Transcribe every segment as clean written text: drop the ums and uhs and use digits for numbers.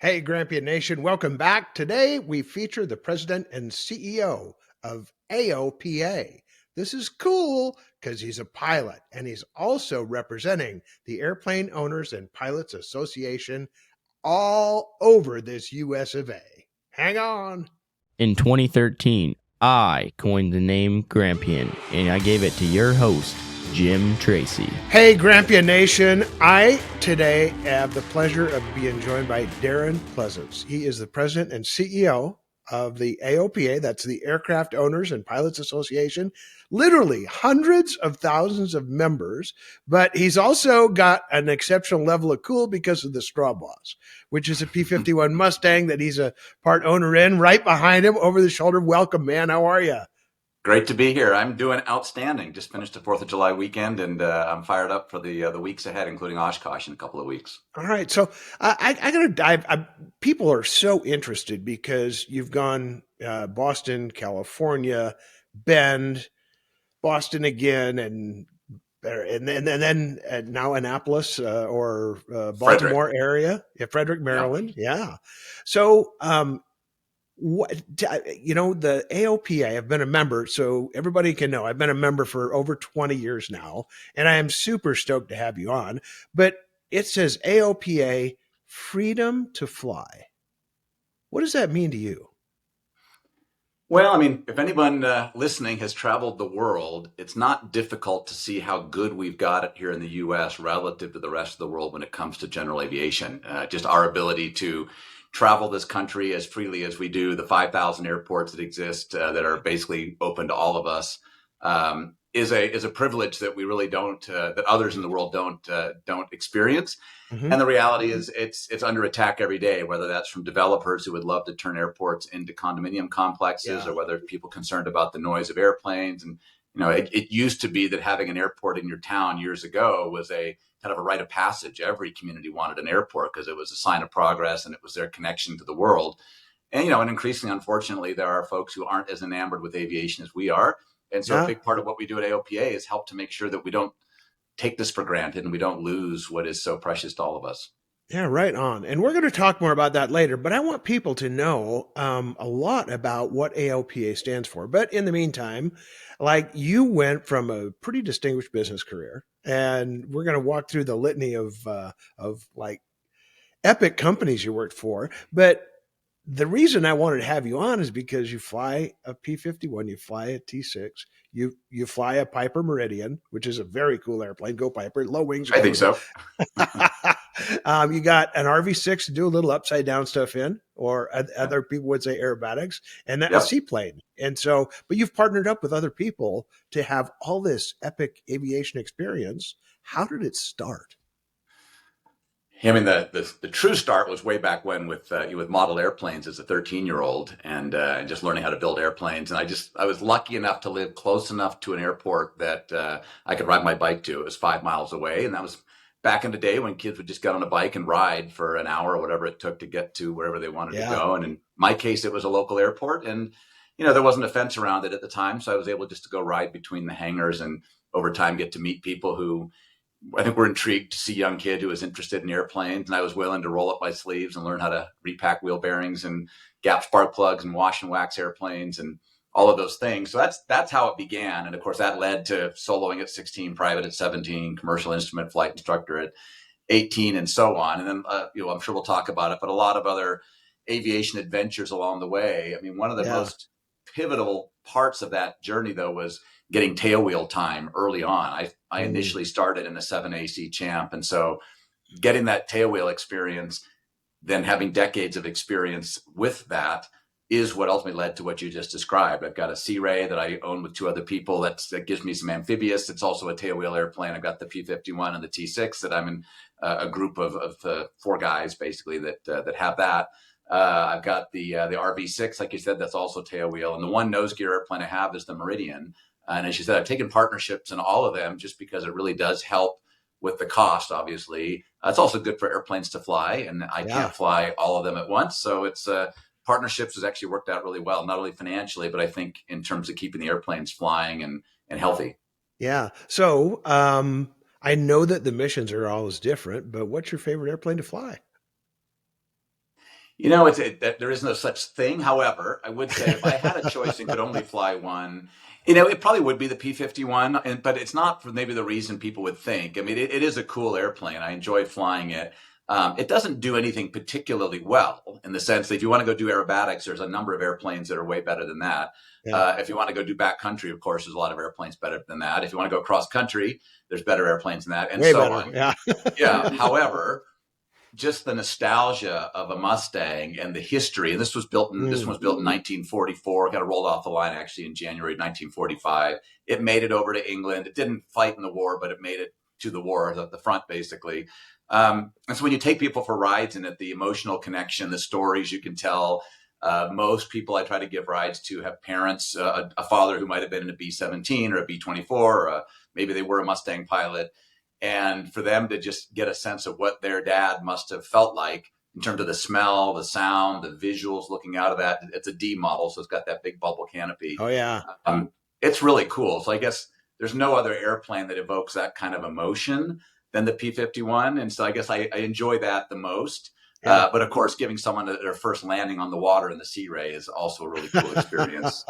Hey, Grampian Nation, welcome back. Today we feature the president and CEO of AOPA. This is cool because he's a pilot and he's also representing the Airplane Owners and Pilots Association all over this US of A. Hang on. In 2013, I coined the name Grampian, and I gave it to your host, Jim Tracy. Hey, Grampian Nation. I today have the pleasure of being joined by Darren Pleasance. He is the president and CEO of the AOPA, that's the Aircraft Owners and Pilots Association, literally hundreds of thousands of members, but he's also got an exceptional level of cool because of the Straw Boss, which is a P-51 Mustang that he's a part owner in. Right behind him, over the shoulder. Welcome, man. How are you? Great to be here. I'm doing outstanding. Just finished the 4th of July weekend, and I'm fired up for the weeks ahead, including Oshkosh in a couple of weeks. All right. So I got to dive. People are so interested because you've gone Boston, California, Bend, Boston again, and then now Annapolis or Baltimore Frederick. area, Frederick, Yeah. Maryland. Yeah. So what the AOPA, I've been a member, so everybody can know I've been a member for over 20 years now, and I am super stoked to have you on. But it says AOPA, freedom to fly. What does that mean to you? Well, I mean, if anyone listening has traveled the world, it's not difficult to see how good we've got it here in the U.S. relative to the rest of the world when it comes to general aviation. Just our ability to travel this country as freely as we do, the 5,000 airports that exist that are basically open to all of us, is a privilege that we really don't that others in the world don't experience. Mm-hmm. And the reality is it's under attack every day, whether that's from developers who would love to turn airports into condominium complexes, Yeah. or whether people concerned about the noise of airplanes. And, it used to be that having an airport in your town years ago was a kind of a rite of passage. Every community wanted an airport because it was a sign of progress and it was their connection to the world. And increasingly, unfortunately, there are folks who aren't as enamored with aviation as we are. And so a Yeah. big part of what we do at AOPA is help to make sure that we don't take this for granted and we don't lose what is so precious to all of us. Yeah, right on. And we're going to talk more about that later, but I want people to know a lot about what ALPA stands for. But in the meantime, like you went from a pretty distinguished business career, and we're going to walk through the litany of like epic companies you worked for. But the reason I wanted to have you on is because you fly a P-51, you fly a T-6, you fly a Piper Meridian, which is a very cool airplane. Go Piper, low wings, I think explosive. so. You got an RV6 to do a little upside down stuff in, or other people would say aerobatics, and that a Yep. seaplane. And so, but you've partnered up with other people to have all this epic aviation experience. How did it start? I mean, the true start was way back when with model airplanes as a 13-year-old and just learning how to build airplanes. And I was lucky enough to live close enough to an airport that I could ride my bike to. It was 5 miles away, and that was back in the day when kids would just get on a bike and ride for an hour or whatever it took to get to wherever they wanted to Yeah. go. And in my case, it was a local airport, and there wasn't a fence around it at the time, so I was able just to go ride between the hangars and over time get to meet people who I think we're intrigued to see a young kid who was interested in airplanes, and I was willing to roll up my sleeves and learn how to repack wheel bearings and gap spark plugs and wash and wax airplanes and all of those things. So that's how it began, and of course that led to soloing at 16, private at 17, commercial instrument flight instructor at 18, and so on. And then I'm sure we'll talk about it, but a lot of other aviation adventures along the way. I mean, one of the Yeah. most pivotal parts of that journey, though, was getting tailwheel time early on. I initially started in a 7AC Champ, and so getting that tailwheel experience, then having decades of experience with that, is what ultimately led to what you just described. I've got a Sea Ray that I own with two other people. That gives me some amphibious. It's also a tailwheel airplane. I've got the P-51 and the T-6 that I'm in a group of four guys basically that have that. I've got the RV6, like you said, that's also tailwheel. And the one nose gear airplane I have is the Meridian. And as you said, I've taken partnerships in all of them just because it really does help with the cost, obviously. It's also good for airplanes to fly, and I Yeah. can't fly all of them at once. So it's partnerships has actually worked out really well, not only financially, but I think in terms of keeping the airplanes flying and healthy. Yeah. So I know that the missions are always different, but what's your favorite airplane to fly? There is no such thing. However, I would say if I had a choice and could only fly one, it probably would be the P-51, but it's not for maybe the reason people would think. I mean, it is a cool airplane. I enjoy flying it. It doesn't do anything particularly well in the sense that if you want to go do aerobatics, there's a number of airplanes that are way better than that. Yeah, If you want to go do backcountry, of course, there's a lot of airplanes better than that. If you want to go cross country, there's better airplanes than that, and way so better. on. Yeah. Yeah. However, just the nostalgia of a Mustang and the history. And this Mm. one was built in 1944. Got rolled off the line actually in January 1945. It made it over to England. It didn't fight in the war, but it made it to the war, the front basically. And so when you take people for rides in it, the emotional connection, the stories you can tell. Most people I try to give rides to have parents, a father who might have been in a B-17 or a B-24, or maybe they were a Mustang pilot, and for them to just get a sense of what their dad must have felt like in terms of the smell, the sound, the visuals looking out of that. It's a D model, so it's got that big bubble canopy. Oh yeah. It's really cool. So I guess there's no other airplane that evokes that kind of emotion than the P-51. And so I guess I enjoy that the most. Yeah. But of course, giving someone their first landing on the water in the Sea Ray is also a really cool experience.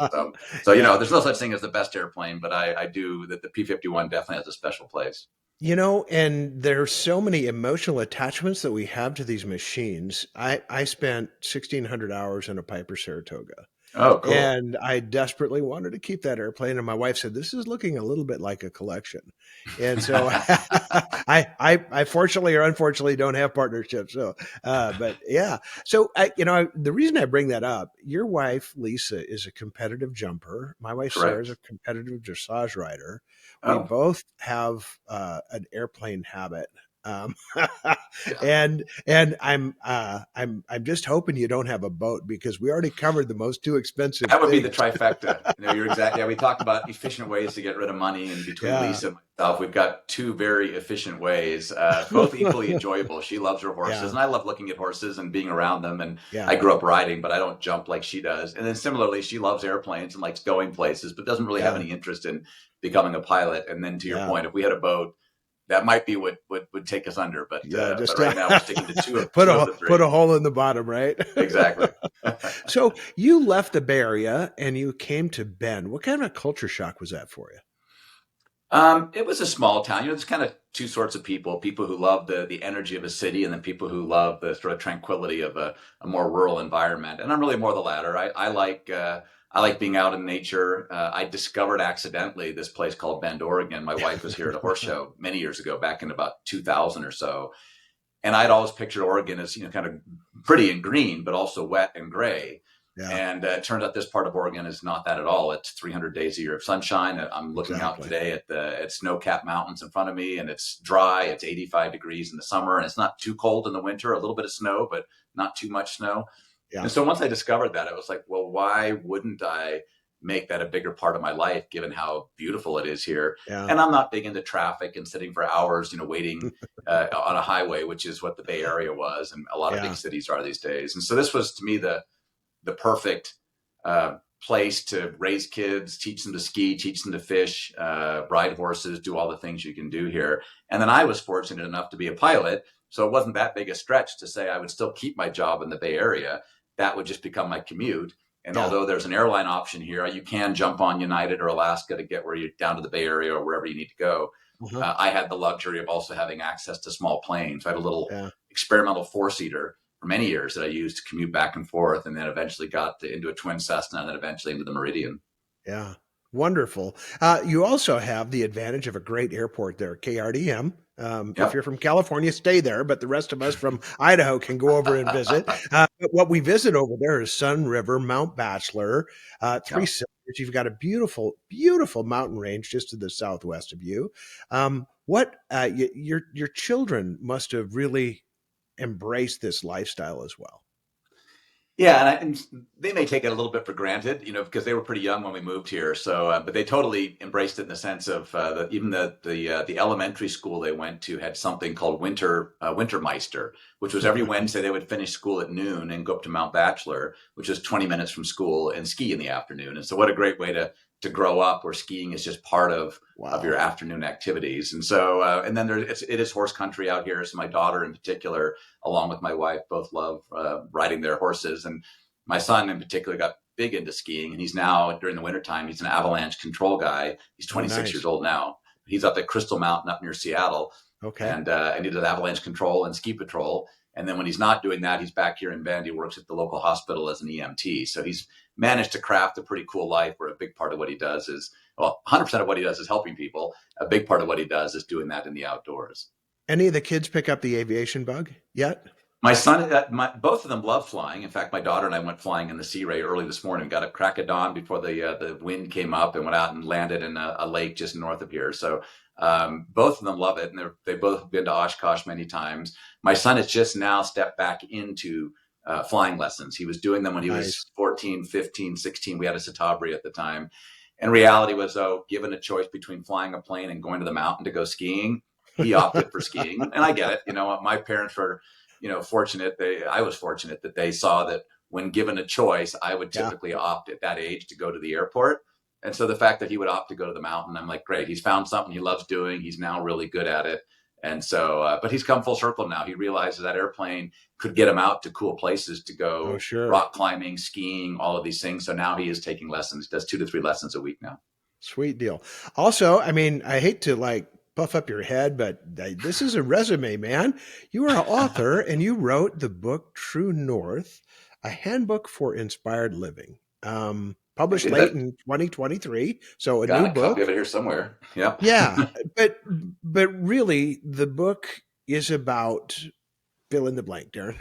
So Yeah. there's no such thing as the best airplane, but I do that. The P-51 definitely has a special place. And there's so many emotional attachments that we have to these machines. I spent 1,600 hours in a Piper Saratoga. Oh, cool. And I desperately wanted to keep that airplane. And my wife said, "This is looking a little bit like a collection." And so I fortunately or unfortunately don't have partnerships. So, but yeah. So the reason I bring that up, your wife, Lisa, is a competitive jumper. My wife, Sarah, is Correct. a competitive dressage rider. We Oh, both have an airplane habit. Um, yeah. and I'm just hoping you don't have a boat because we already covered the most two expensive That would be the things. trifecta. You're exactly. Yeah, we talked about efficient ways to get rid of money, and between Yeah, Lisa and myself, we've got two very efficient ways, both equally enjoyable. She loves her horses, yeah, and I love looking at horses and being around them. And yeah, I grew up riding, but I don't jump like she does. And then similarly, she loves airplanes and likes going places, but doesn't really have yeah, any interest in becoming a pilot. And then to your yeah, point, if we had a boat, that might be what would take us under. yeah. But Just right now, we're sticking to two of put two of a the put three. a hole in the bottom, right? Exactly. So you left the Bay Area and you came to Bend. What kind of culture shock was that for you? It was a small town. There's kind of two sorts of people: people who love the energy of a city, and then people who love the sort of tranquility of a more rural environment. And I'm really more the latter. I like being out in nature. I discovered accidentally this place called Bend, Oregon. My wife was here at a horse show many years ago, back in about 2000 or so, and I'd always pictured Oregon as kind of pretty and green, but also wet and gray. Yeah, And it turns out this part of Oregon is not that at all. It's 300 days a year of sunshine. I'm looking out exactly. today at snow-capped mountains in front of me, and it's dry. It's 85 degrees in the summer, and it's not too cold in the winter. A little bit of snow, but not too much snow. Yeah, And so once I discovered that, I was like, well, why wouldn't I make that a bigger part of my life, given how beautiful it is here? yeah, And I'm not big into traffic and sitting for hours, waiting on a highway, which is what the Bay Area was, and a lot of big yeah, cities are these days. And so this was to me the perfect place to raise kids, teach them to ski, teach them to fish, ride horses, do all the things you can do here. And then I was fortunate enough to be a pilot, so it wasn't that big a stretch to say I would still keep my job in the Bay Area. That would just become my commute. And yeah. although there's an airline option here, you can jump on United or Alaska to get where you're down to the Bay Area or wherever you need to go. Uh-huh. I had the luxury of also having access to small planes. I had a little Yeah. experimental four-seater for many years that I used to commute back and forth, and then eventually got into a twin Cessna, and then eventually into the Meridian. Yeah. Wonderful. You also have the advantage of a great airport there, KRDM. If Yep. you're from California, stay there, but the rest of us from Idaho can go over and visit. But what we visit over there is Sun River, Mount Bachelor, Three Yep. Sisters. You've got a beautiful, beautiful mountain range just to the southwest of you. Your children must have really embraced this lifestyle as well. Yeah, and they may take it a little bit for granted, because they were pretty young when we moved here. So, but they totally embraced it in the sense of even the elementary school they went to had something called Wintermeister, which was every Wednesday they would finish school at noon and go up to Mount Bachelor, which is 20 minutes from school, and ski in the afternoon. And so, what a great way to to grow up where skiing is just part of your Wow. afternoon activities. And so, and then it is horse country out here. So my daughter in particular, along with my wife, both love riding their horses. And my son in particular got big into skiing, and he's now, during the wintertime, he's an avalanche control guy. He's Oh, 26 years nice. old now. He's up at Crystal Mountain up near Seattle, Okay. and he does avalanche control and ski patrol. And then when he's not doing that, he's back here in Bend. He works at the local hospital as an EMT. So he's managed to craft a pretty cool life where a big part of what he does is, well, 100% of what he does is helping people. A big part of what he does is doing that in the outdoors. Any of the kids pick up the aviation bug yet? My son, both of them love flying. In fact, my daughter and I went flying in the Sea Ray early this morning. Got a crack of dawn before the wind came up, and went out and landed in a lake just north of here. So both of them love it, and they both been to Oshkosh many times. My son has just now stepped back into flying lessons. He was doing them when he Nice. was 14, 15, 16. We had a Citabri at the time. And reality was, though, given a choice between flying a plane and going to the mountain to go skiing, he opted for skiing. And I get it. You know, my parents were, fortunate. I was fortunate that they saw that when given a choice, I would Yeah. typically opt at that age to go to the airport. And so the fact that he would opt to go to the mountain, I'm like, great. He's found something he loves doing. He's now really good at it. And so, but he's come full circle now. He realizes that airplane could get him out to cool places to Oh, go sure. rock climbing, skiing, all of these things. So now he is taking lessons, does 2 to 3 lessons a week now. Sweet deal. Also, I mean, I hate to like puff up your head, but this is a resume, man. You are an author and you wrote the book True North, a handbook for inspired living. I Published did late that. in 2023. So a Got new a copy book. of it here somewhere. Yep. Yeah. But really the book is about fill in the blank, Darren.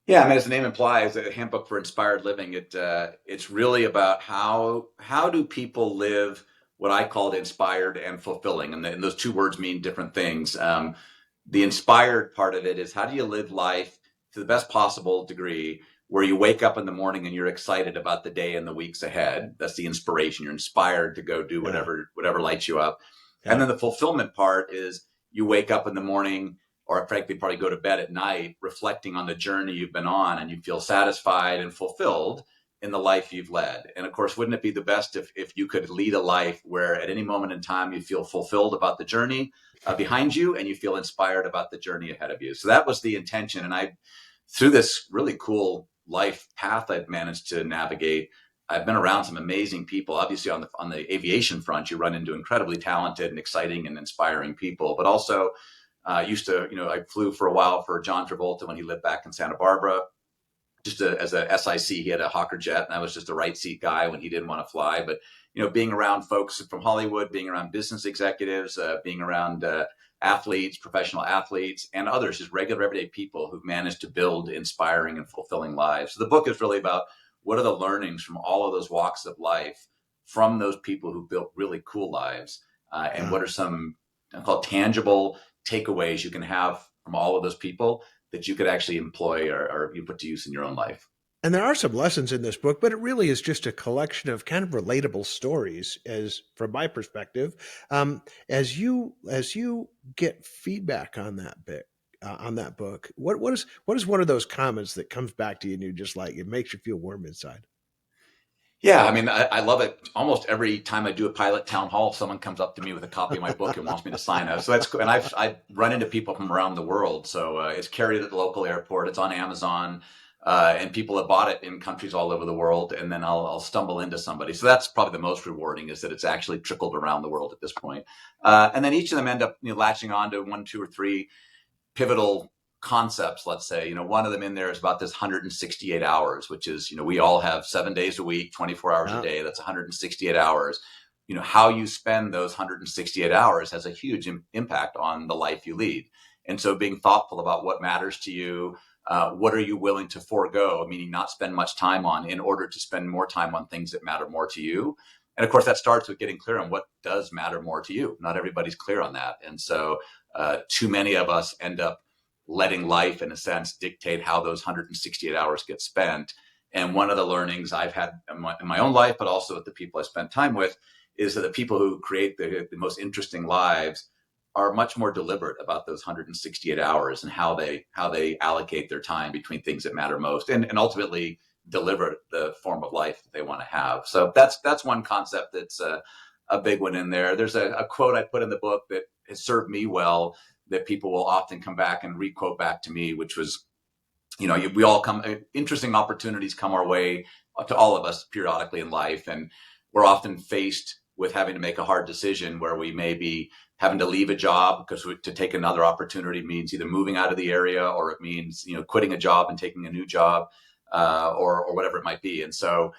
Yeah, I mean, as the name implies, a handbook for inspired living. It's really about how do people live what I called inspired and fulfilling, and those two words mean different things. The inspired part of it is how do you live life to the best possible degree, where you wake up in the morning and you're excited about the day and the weeks ahead. That's the inspiration. You're inspired to go do Yeah. whatever lights you up, and Yeah. then the fulfillment part is you wake up in the morning, or frankly probably go to bed at night reflecting on the journey you've been on, and you feel satisfied and fulfilled in the life you've led. And of course, wouldn't it be the best if you could lead a life where at any moment in time you feel fulfilled about the journey behind you, and you feel inspired about the journey ahead of you? So that was the intention. And I, through this really cool life path I've managed to navigate, I've been around some amazing people. Obviously, on the aviation front, you run into incredibly talented and exciting and inspiring people, but also used to, I flew for a while for John Travolta when he lived back in Santa Barbara. Just as a SIC, he had a Hawker jet, and I was just a right seat guy when he didn't want to fly. But being around folks from Hollywood, being around business executives, being around athletes, professional athletes, and others, just regular everyday people who've managed to build inspiring and fulfilling lives. So the book is really about what are the learnings from all of those walks of life from those people who built really cool lives, and Yeah. what are some called tangible takeaways you can have from all of those people that you could actually employ or you put to use in your own life. And there are some lessons in this book, but it really is just a collection of kind of relatable stories, as from my perspective. As you get feedback on that bit, on that book, what is one of those comments that comes back to you and you just like it makes you feel warm inside? Yeah, I mean, I love it. Almost every time I do a pilot town hall, someone comes up to me with a copy of my book and wants me to sign it. So that's cool. And I've run into people from around the world. So it's carried at the local airport. It's on Amazon, and people have bought it in countries all over the world. And then I'll stumble into somebody. So that's probably the most rewarding, is that it's actually trickled around the world at this point. And then each of them end up latching on to one, two, or three pivotal concepts. Let's say, one of them in there is about this 168 hours, which is, we all have 7 days a week, 24 hours a Yeah. day. That's 168 hours. How you spend those 168 hours has a huge impact on the life you lead. And so being thoughtful about what matters to you, what are you willing to forego, meaning not spend much time on, in order to spend more time on things that matter more to you. And of course, that starts with getting clear on what does matter more to you. Not everybody's clear on that. And so too many of us end up letting life, in a sense, dictate how those 168 hours get spent. And one of the learnings I've had in my own life, but also with the people I spend time with, is that the people who create the most interesting lives are much more deliberate about those 168 hours and how they allocate their time between things that matter most, and ultimately deliver the form of life that they want to have. So that's one concept that's a big one in there. There's a quote I put in the book that has served me well, that people will often come back and re-quote back to me, which was, we all interesting opportunities come our way to all of us periodically in life. And we're often faced with having to make a hard decision where we may be having to leave a job because to take another opportunity means either moving out of the area, or it means, quitting a job and taking a new job, or whatever it might be. And so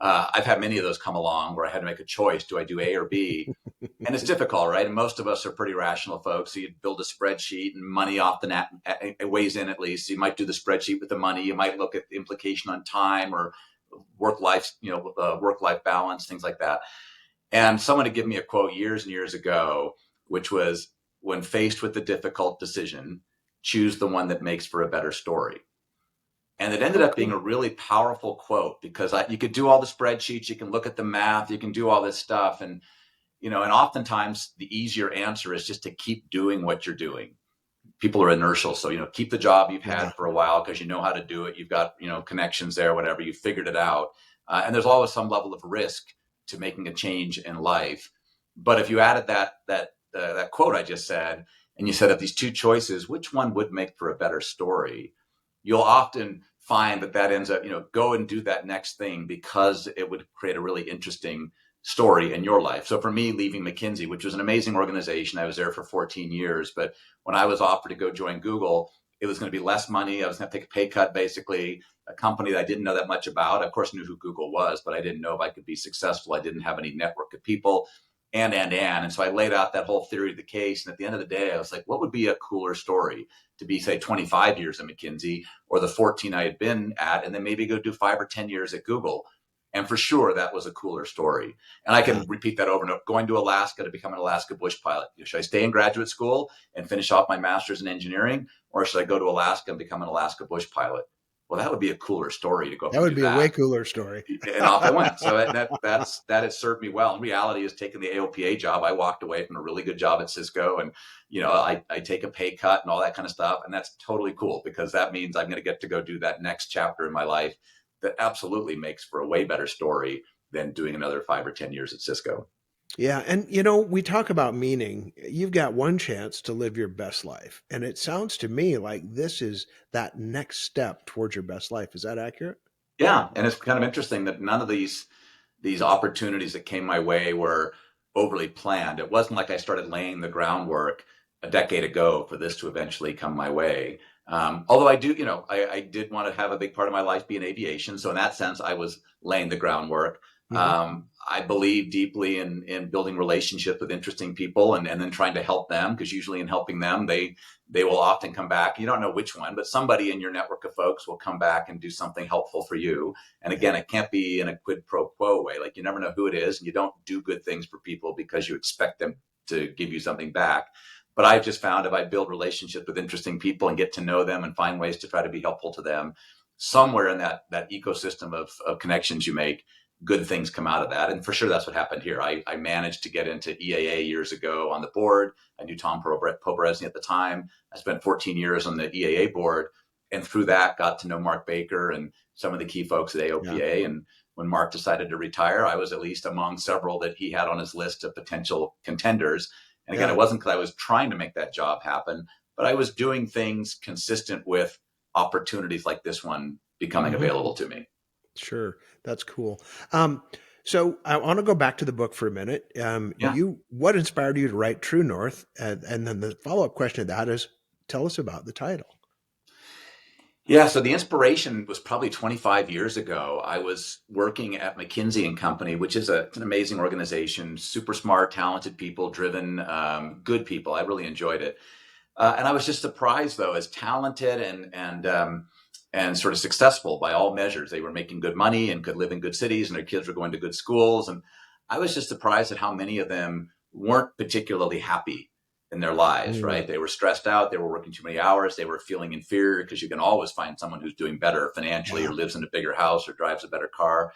I've had many of those come along where I had to make a choice. Do I do A or B? And it's difficult, right? And most of us are pretty rational folks. So you build a spreadsheet, and money off the net it weighs in at least. So you might do the spreadsheet with the money. You might look at the implication on time or work-life balance, things like that. And someone had given me a quote years and years ago, which was, when faced with a difficult decision, choose the one that makes for a better story. And it ended up being a really powerful quote, because you could do all the spreadsheets, you can look at the math, you can do all this stuff. And oftentimes the easier answer is just to keep doing what you're doing. People are inertial. So, keep the job you've had for a while because you know how to do it. You've got, connections there, whatever, you figured it out. And there's always some level of risk to making a change in life. But if you added that quote I just said, and you said, of these two choices, which one would make for a better story? You'll often find that ends up, go and do that next thing because it would create a really interesting story in your life. So for me, leaving McKinsey, which was an amazing organization, I was there for 14 years. But when I was offered to go join Google, it was going to be less money. I was going to take a pay cut, basically, a company that I didn't know that much about. I, of course, knew who Google was, but I didn't know if I could be successful. I didn't have any network of people, and so I laid out that whole theory of the case. And at the end of the day, I was like, what would be a cooler story to be, say, 25 years at McKinsey, or the 14 I had been at, and then maybe go do 5 or 10 years at Google? And for sure, that was a cooler story. And I can repeat that over and over. Going to Alaska to become an Alaska bush pilot. Should I stay in graduate school and finish off my master's in engineering, or should I go to Alaska and become an Alaska bush pilot? Well, that would be a cooler story to go up That and would do be a way cooler story. And off I went. So that has served me well. In reality, is taking the AOPA job. I walked away from a really good job at Cisco, and I take a pay cut and all that kind of stuff, and that's totally cool, because that means I'm going to get to go do that next chapter in my life that absolutely makes for a way better story than doing another 5 or 10 years at Cisco. Yeah. And, we talk about meaning. You've got one chance to live your best life. And it sounds to me like this is that next step towards your best life. Is that accurate? Yeah. And it's kind of interesting that none of these opportunities that came my way were overly planned. It wasn't like I started laying the groundwork a decade ago for this to eventually come my way. Although I do, I did want to have a big part of my life be in aviation. So in that sense, I was laying the groundwork. I believe deeply in building relationships with interesting people, and then trying to help them, because usually in helping them, they will often come back. You don't know which one, but somebody in your network of folks will come back and do something helpful for you. And again, it can't be in a quid pro quo way. Like, you never know who it is, and you don't do good things for people because you expect them to give you something back. But I've just found, if I build relationships with interesting people and get to know them and find ways to try to be helpful to them, somewhere in that ecosystem of connections you make, good things come out of that. And for sure, that's what happened here. I managed to get into EAA years ago on the board. I knew Tom Poberezny at the time. I spent 14 years on the EAA board, and through that got to know Mark Baker and some of the key folks at AOPA. Yeah. And when Mark decided to retire, I was at least among several that he had on his list of potential contenders. And again, It wasn't because I was trying to make that job happen, but I was doing things consistent with opportunities like this one becoming available to me. Sure. That's cool. So I want to go back to the book for a minute. What inspired you to write True North? And then the follow-up question to that is, tell us about the title. Yeah, so the inspiration was probably 25 years ago. I was working at McKinsey and Company, which is an amazing organization, super smart, talented people, driven, good people. I really enjoyed it. And I was just surprised, though, as talented and sort of successful by all measures. They were making good money and could live in good cities, and their kids were going to good schools. And I was just surprised at how many of them weren't particularly happy in their lives, right? They were stressed out. They were working too many hours. They were feeling inferior, because you can always find someone who's doing better financially, or lives in a bigger house, or drives a better car.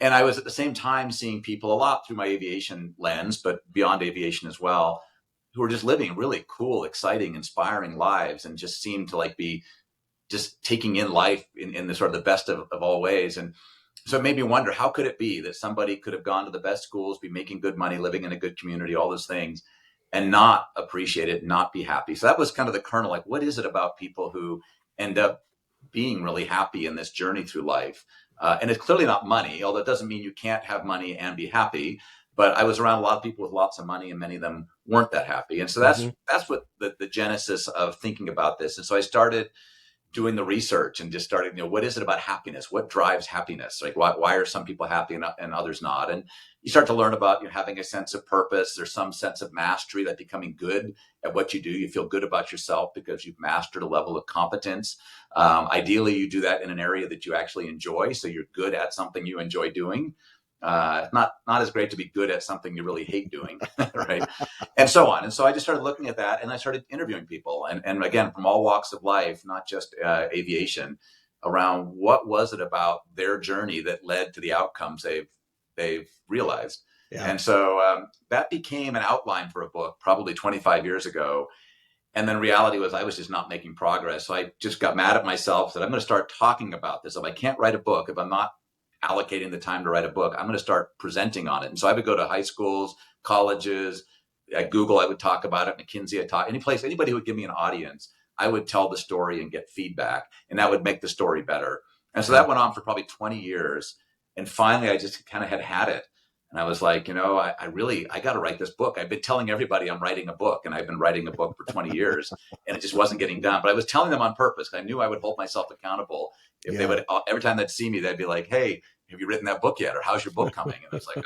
And I was at the same time seeing people a lot through my aviation lens, but beyond aviation as well, who were just living really cool, exciting, inspiring lives, and just seemed to be just taking in life in the sort of the best of all ways. And so it made me wonder, how could it be that somebody could have gone to the best schools, be making good money, living in a good community, all those things, and not appreciate it, not be happy? So that was kind of the kernel. Like, what is it about people who end up being really happy in this journey through life? And it's clearly not money, although it doesn't mean you can't have money and be happy. But I was around a lot of people with lots of money, and many of them weren't that happy. And so that's Hmm. what the genesis of thinking about this. And so I started doing the research and just started, what is it about happiness? What drives happiness? Like, why are some people happy and others not? And you start to learn about, having a sense of purpose. There's some sense of mastery, that becoming good at what you do. You feel good about yourself because you've mastered a level of competence. Ideally, you do that in an area that you actually enjoy. So you're good at something you enjoy doing. Not as great to be good at something you really hate doing, right? And so on. And so I just started looking at that, and I started interviewing people, and again, from all walks of life, not just aviation, around what was it about their journey that led to the outcomes they've realized. Yeah. And so that became an outline for a book probably 25 years ago. And then reality was, I was just not making progress. So I just got mad at myself, said, I'm going to start talking about this. If I can't write a book, if I'm not allocating the time to write a book, I'm going to start presenting on it. And so I would go to high schools, colleges, at Google, I would talk about it. McKinsey, I talk, any place, anybody who would give me an audience, I would tell the story and get feedback, and that would make the story better. And so Yeah. that went on for probably 20 years. And finally, I just kind of had it. And I was like, I got to write this book. I've been telling everybody I'm writing a book, and I've been writing a book for 20 years, and it just wasn't getting done. But I was telling them on purpose. I knew I would hold myself accountable. If they Yeah. would, every time they'd see me, they'd be like, hey, have you written that book yet? Or how's your book coming? And I was like,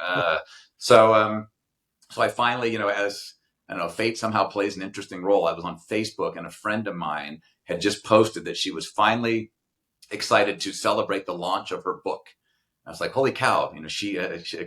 so I finally, as I don't know, fate somehow plays an interesting role. I was on Facebook, and a friend of mine had just posted that she was finally excited to celebrate the launch of her book. I was like, holy cow, she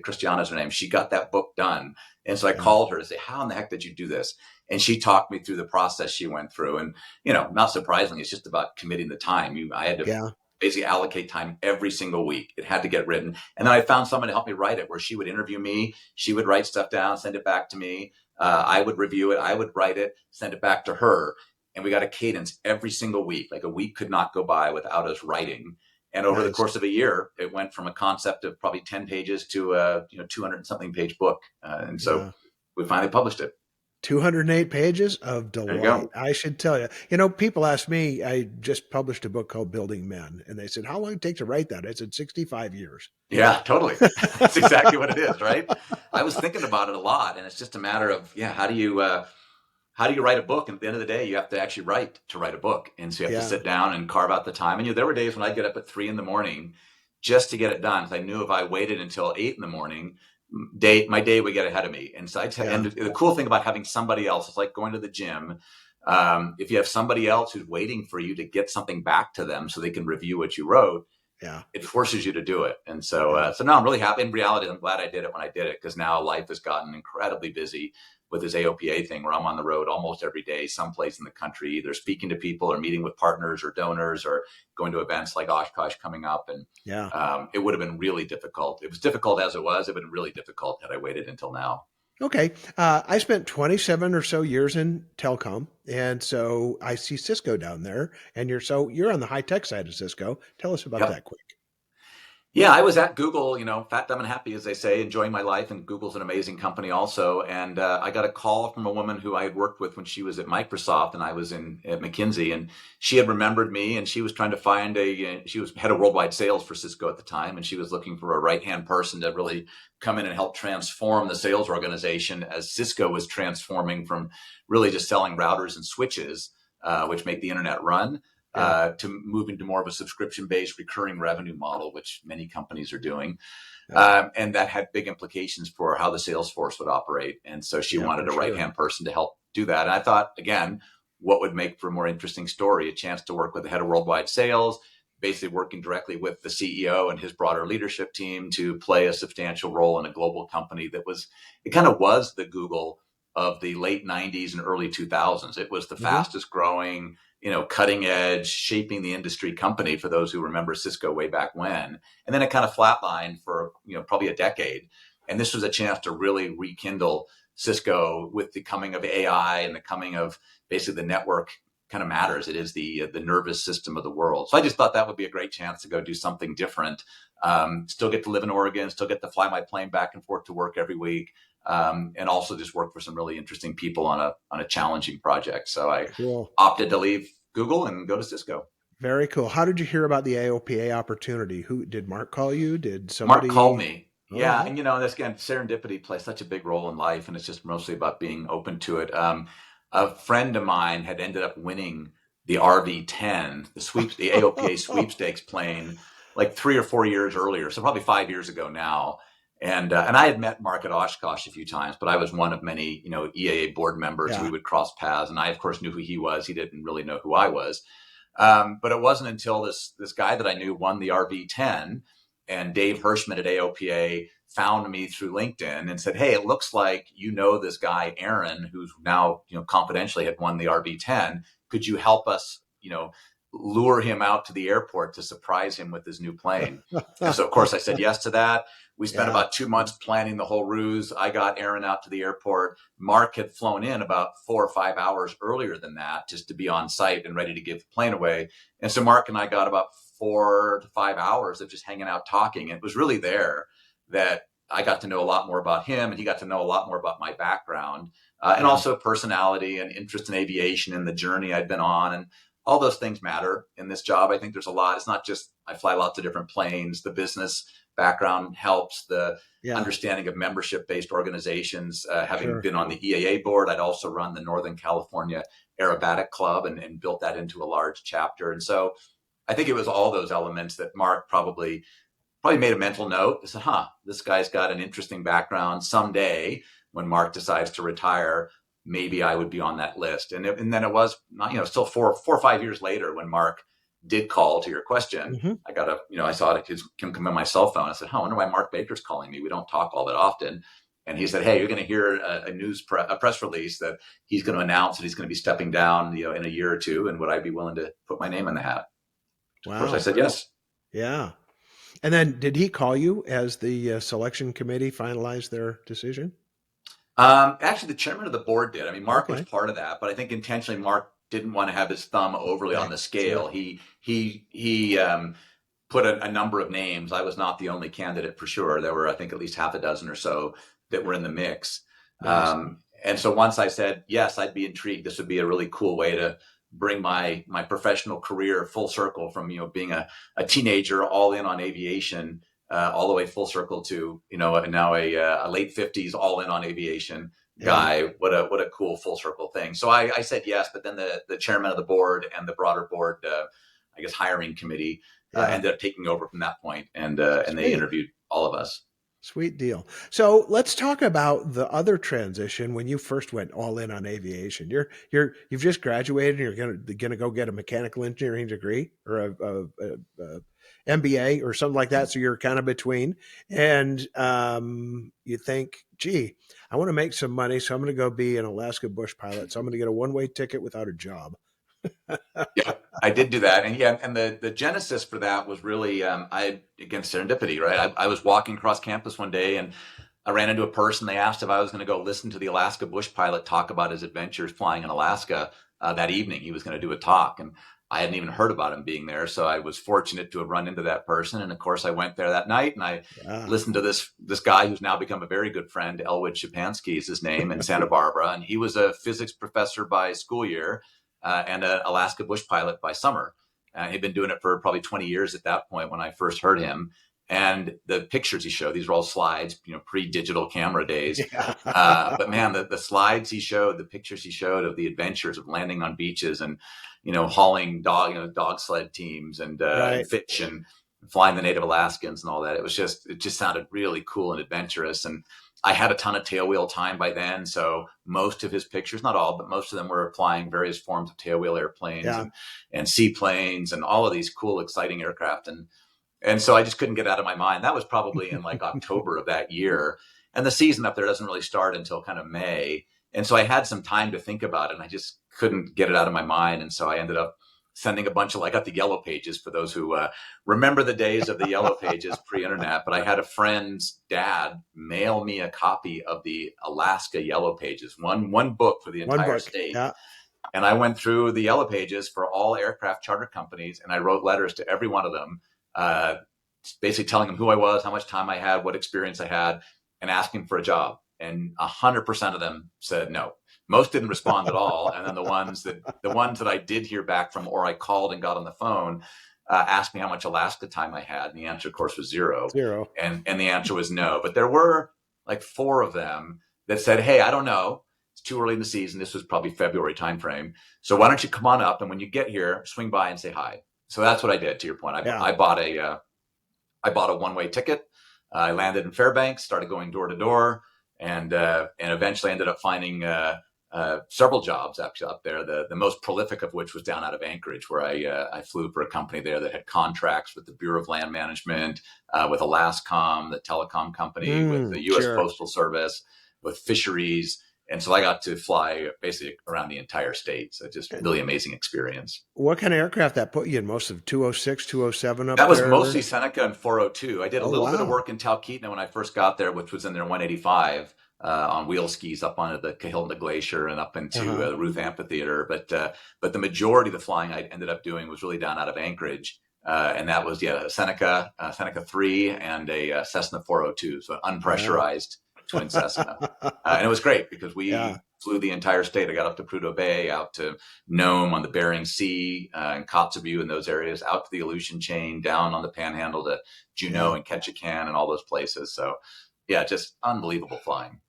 Christiana's her name. She got that book done. And so I Yeah. called her to say, how in the heck did you do this? And she talked me through the process she went through. And, not surprisingly, it's just about committing the time. I had to Yeah. basically allocate time every single week. It had to get written. And then I found someone to help me write it, where she would interview me. She would write stuff down, send it back to me. I would review it. I would write it, send it back to her. And we got a cadence every single week. Like, a week could not go by without us writing. And over the Nice. course of a year, it went from a concept of probably 10 pages to a 200 something page book. And so Yeah. we finally published it. 208 pages of There you delight. go. I should tell you. People ask me, I just published a book called Building Men, and they said, how long did it take to write that? I said, 65 years. Yeah, totally. That's exactly what it is, right? I was thinking about it a lot, and it's just a matter of, how do you write a book? And at the end of the day, you have to actually write to write a book. And so you have to Yeah. sit down and carve out the time. And there were days when I'd get up at 3 a.m. just to get it done. Because I knew if I waited until 8 a.m, my day would get ahead of me. And so Yeah. and the cool thing about having somebody else is like going to the gym. If you have somebody else who's waiting for you to get something back to them so they can review what you wrote, Yeah. it forces you to do it. And so, Yeah. so now I'm really happy. In reality, I'm glad I did it when I did it, because now life has gotten incredibly busy with this AOPA thing, where I'm on the road almost every day, someplace in the country, either speaking to people or meeting with partners or donors or going to events like Oshkosh coming up. And Yeah. it would have been really difficult. It was difficult as it was. It would have been really difficult had I waited until now. Okay. I spent 27 or so years in telecom. And so I see Cisco down there, and you're on the high tech side of Cisco. Tell us about Yep. that quick. Yeah, I was at Google, fat, dumb, and happy, as they say, enjoying my life. And Google's an amazing company also. And I got a call from a woman who I had worked with when she was at Microsoft, and I was at McKinsey. And she had remembered me, and she was trying to find she was head of worldwide sales for Cisco at the time. And she was looking for a right-hand person to really come in and help transform the sales organization, as Cisco was transforming from really just selling routers and switches, which make the internet run, Yeah. to move into more of a subscription-based recurring revenue model, which many companies are doing. Yeah. And that had big implications for how the sales force would operate. And so she Yeah, wanted for a sure. right-hand person to help do that. And I thought, again, what would make for a more interesting story? A chance to work with the head of worldwide sales, basically working directly with the CEO and his broader leadership team to play a substantial role in a global company that it kind of was the Google of the late 90s and early 2000s. It was the Hmm. fastest growing, cutting edge, shaping the industry company, for those who remember Cisco way back when. And then it kind of flatlined for, probably a decade. And this was a chance to really rekindle Cisco with the coming of AI and the coming of basically the network kind of matters. It is the nervous system of the world. So I just thought that would be a great chance to go do something different. Still get to live in Oregon, still get to fly my plane back and forth to work every week, and also just work for some really interesting people on a challenging project. So I Cool. opted to leave Google and go to Cisco. Very cool. How did you hear about the AOPA opportunity? Who did Mark call you? Did Mark called somebody? me. All Yeah. right. And, this again, serendipity plays such a big role in life. And it's just mostly about being open to it. A friend of mine had ended up winning the RV-10, the AOPA sweepstakes plane, like 3 or 4 years earlier. So probably 5 years ago now. And I had met Mark at Oshkosh a few times, but I was one of many, EAA board members who Yeah. we would cross paths. And I, of course, knew who he was. He didn't really know who I was. But it wasn't until this guy that I knew won the RV-10, and Dave Hirschman at AOPA found me through LinkedIn and said, "Hey, it looks like this guy Aaron, who's now confidentially had won the RV-10. Could you help us lure him out to the airport to surprise him with his new plane?" And so, of course, I said yes to that. We spent Yeah. about 2 months planning the whole ruse. I got Aaron out to the airport. Mark had flown in about 4 or 5 hours earlier than that just to be on site and ready to give the plane away. And so Mark and I got about 4 to 5 hours of just hanging out talking. And it was really there that I got to know a lot more about him, and he got to know a lot more about my background, and Yeah. also personality and interest in aviation and the journey I'd been on. And all those things matter in this job. I think there's a lot. It's not just I fly lots of different planes. The business background helps, the Yeah. understanding of membership-based organizations. Having Sure. been on the EAA board, I'd also run the Northern California Aerobatic Club and built that into a large chapter. And so I think it was all those elements that Mark probably made a mental note. He said, this guy's got an interesting background. Someday when Mark decides to retire, maybe I would be on that list. And then it was not, still 4 or 5 years later when Mark did call, to your question. Hmm. I got I saw it can come on my cell phone. I said, I wonder why Mark Baker's calling me. We don't talk all that often. And he said, hey, you're going to hear a press release that he's going to announce that he's going to be stepping down, in a year or two. And would I be willing to put my name in the hat? Of course, I Wow. said yes. Yeah. And then did he call you as the selection committee finalized their decision? Actually, the chairman of the board did. I mean, Mark was Okay. part of that, but I think intentionally Mark didn't want to have his thumb overly on Right. the Sure. scale. He put a number of names. I was not the only candidate for sure. There were, I think, at least half a dozen or so that were in the mix. Nice. And so once I said yes, I'd be intrigued. This would be a really cool way to bring my professional career full circle from being a teenager all in on aviation, all the way full circle to now a late 50s all in on aviation Yeah. guy. What a cool full circle thing. So I said yes, but then the chairman of the board and the broader board, I guess, hiring committee Yeah. ended up taking over from that point, and they Sweet. interviewed all of us. Sweet deal. So let's talk about the other transition when you first went all in on aviation. You've just graduated and you're gonna go get a mechanical engineering degree or a MBA or something like that. So you're kind of between, and you think, gee, I want to make some money, so I'm going to go be an Alaska bush pilot. So I'm going to get a one-way ticket without a job. Yeah, I did do that, and yeah, and the genesis for that was really again serendipity, right? I was walking across campus one day, and I ran into a person. They asked if I was going to go listen to the Alaska bush pilot talk about his adventures flying in Alaska that evening. He was going to do a talk, and I hadn't even heard about him being there. So I was fortunate to have run into that person, and of course, I went there that night, and I Yeah. listened to this guy who's now become a very good friend. Elwood Shapansky is his name, in Santa Barbara, and he was a physics professor by school year and an Alaska bush pilot by summer. He'd been doing it for probably 20 years at that point when I first heard him. And the pictures he showed, these were all slides, pre-digital camera days. Yeah. But man, the slides he showed, the pictures he showed of the adventures of landing on beaches and, hauling dog sled teams and Right. fish and flying the native Alaskans and all that. It just sounded really cool and adventurous. And I had a ton of tailwheel time by then. So most of his pictures, not all, but most of them were flying various forms of tailwheel airplanes Yeah. and seaplanes and all of these cool, exciting aircraft. And so I just couldn't get out of my mind. That was probably in like October of that year. And the season up there doesn't really start until kind of May. And so I had some time to think about it, and I just couldn't get it out of my mind. And so I ended up sending a bunch of, I got the yellow pages for those who remember the days of the yellow pages pre-internet, but I had a friend's dad mail me a copy of the Alaska yellow pages, one book for the One entire book. state. Yeah. And I went through the yellow pages for all aircraft charter companies, and I wrote letters to every one of them, basically telling them who I was, how much time I had, what experience I had, and asking for a job. And 100% of them said no. Most didn't respond at all. And then the ones that I did hear back from, or I called and got on the phone, asked me how much Alaska time I had. And the answer, of course, was zero. Zero. And the answer was no. But there were like 4 of them that said, hey, I don't know. It's too early in the season. This was probably February timeframe. So why don't you come on up? And when you get here, swing by and say hi. So that's what I did, to your point. Yeah. I bought a one-way ticket. I landed in Fairbanks, started going door to door, and eventually ended up finding several jobs actually up there. The most prolific of which was down out of Anchorage, where I flew for a company there that had contracts with the Bureau of Land Management, with Alascom, the telecom company, with the U.S. Sure. Postal Service, with fisheries. And so I got to fly basically around the entire state. So just really amazing experience. What kind of aircraft that put you in? Most of 206, 207 up That was there? mostly Seneca and 402. I did a little bit of Wow. work in Talkeetna when I first got there, which was in their 185 on wheel skis up onto the Kahilna Glacier and up into the Ruth Amphitheater. But the majority of the flying I ended up doing was really down out of Anchorage. And that was, a Seneca 3 and a Cessna 402, so an unpressurized twin Cessna. And it was great because we flew the entire state. I got up to Prudhoe Bay, out to Nome on the Bering Sea, and Kotzebue and those areas, out to the Aleutian Chain, down on the Panhandle to Juneau and Ketchikan and all those places. So, just unbelievable flying.